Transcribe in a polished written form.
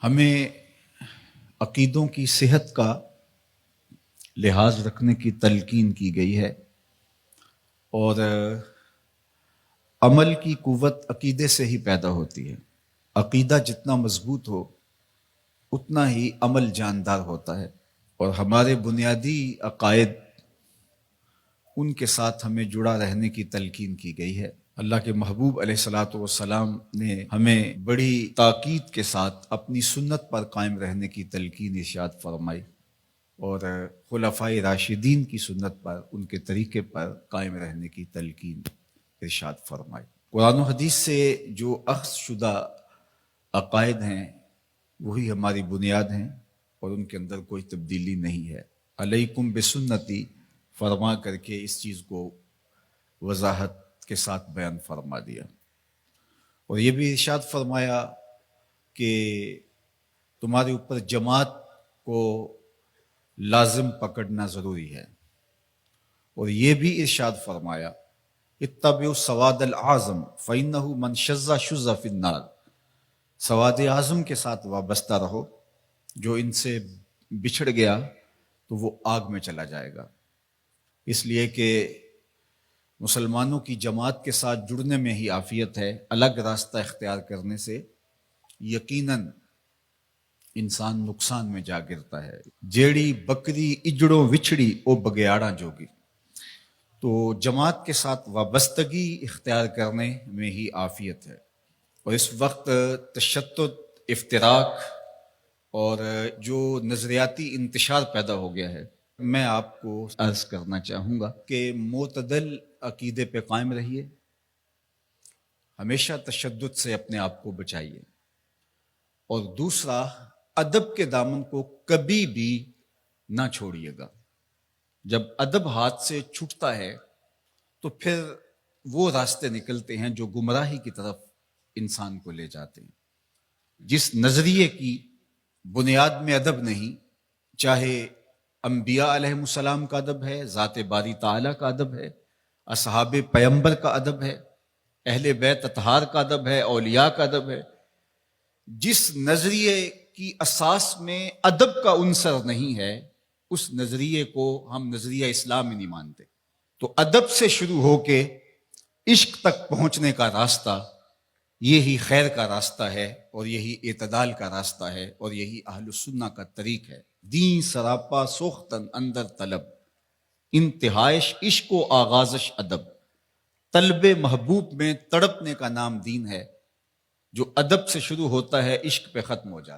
ہمیں عقیدوں کی صحت کا لحاظ رکھنے کی تلقین کی گئی ہے اور عمل کی قوت عقیدے سے ہی پیدا ہوتی ہے۔ عقیدہ جتنا مضبوط ہو اتنا ہی عمل جاندار ہوتا ہے، اور ہمارے بنیادی عقائد ان کے ساتھ ہمیں جڑا رہنے کی تلقین کی گئی ہے۔ اللہ کے محبوب علیہ الصلاۃ والسلام نے ہمیں بڑی تاکید کے ساتھ اپنی سنت پر قائم رہنے کی تلقین ارشاد فرمائی، اور خلفائے راشدین کی سنت پر، ان کے طریقے پر قائم رہنے کی تلقین ارشاد فرمائی۔ قرآن و حدیث سے جو اخذ شدہ عقائد ہیں وہی ہماری بنیاد ہیں، اور ان کے اندر کوئی تبدیلی نہیں ہے۔ علیکم بسنتی فرما کر کے اس چیز کو وضاحت کے ساتھ بیان فرما دیا، اور یہ بھی ارشاد فرمایا کہ تمہارے اوپر جماعت کو لازم پکڑنا ضروری ہے، اور یہ بھی ارشاد فرمایا اتبعوا السواد الاعظم فإنہ من شذ شذ فی النار، سواد اعظم کے ساتھ وابستہ رہو، جو ان سے بچھڑ گیا تو وہ آگ میں چلا جائے گا۔ اس لیے کہ مسلمانوں کی جماعت کے ساتھ جڑنے میں ہی عافیت ہے، الگ راستہ اختیار کرنے سے یقیناً انسان نقصان میں جا گرتا ہے۔ جیڑی بکری اجڑوں وچھڑی او بگیاڑاں جوگی، تو جماعت کے ساتھ وابستگی اختیار کرنے میں ہی عافیت ہے۔ اور اس وقت تشدد، افتراق اور جو نظریاتی انتشار پیدا ہو گیا ہے، میں آپ کو عرض کرنا چاہوں گا کہ معتدل عقیدے پہ قائم رہیے، ہمیشہ تشدد سے اپنے آپ کو بچائیے، اور دوسرا ادب کے دامن کو کبھی بھی نہ چھوڑیے گا۔ جب ادب ہاتھ سے چھوٹتا ہے تو پھر وہ راستے نکلتے ہیں جو گمراہی کی طرف انسان کو لے جاتے ہیں۔ جس نظریے کی بنیاد میں ادب نہیں، چاہے انبیاء علیہ السلام کا ادب ہے، ذات باری تعالیٰ کا ادب ہے، اصحاب پیمبر کا ادب ہے، اہل بیت اطہار کا ادب ہے، اولیاء کا ادب ہے، جس نظریے کی اساس میں ادب کا عنصر نہیں ہے اس نظریے کو ہم نظریہ اسلام ہی نہیں مانتے۔ تو ادب سے شروع ہو کے عشق تک پہنچنے کا راستہ یہی خیر کا راستہ ہے، اور یہی اعتدال کا راستہ ہے، اور یہی اہل السنہ کا طریق ہے۔ دین سراپا سوختن اندر طلب، انتہائش عشق و آغازش ادب، طلب محبوب میں تڑپنے کا نام دین ہے۔ جو ادب سے شروع ہوتا ہے عشق پہ ختم ہو جاتا ہے۔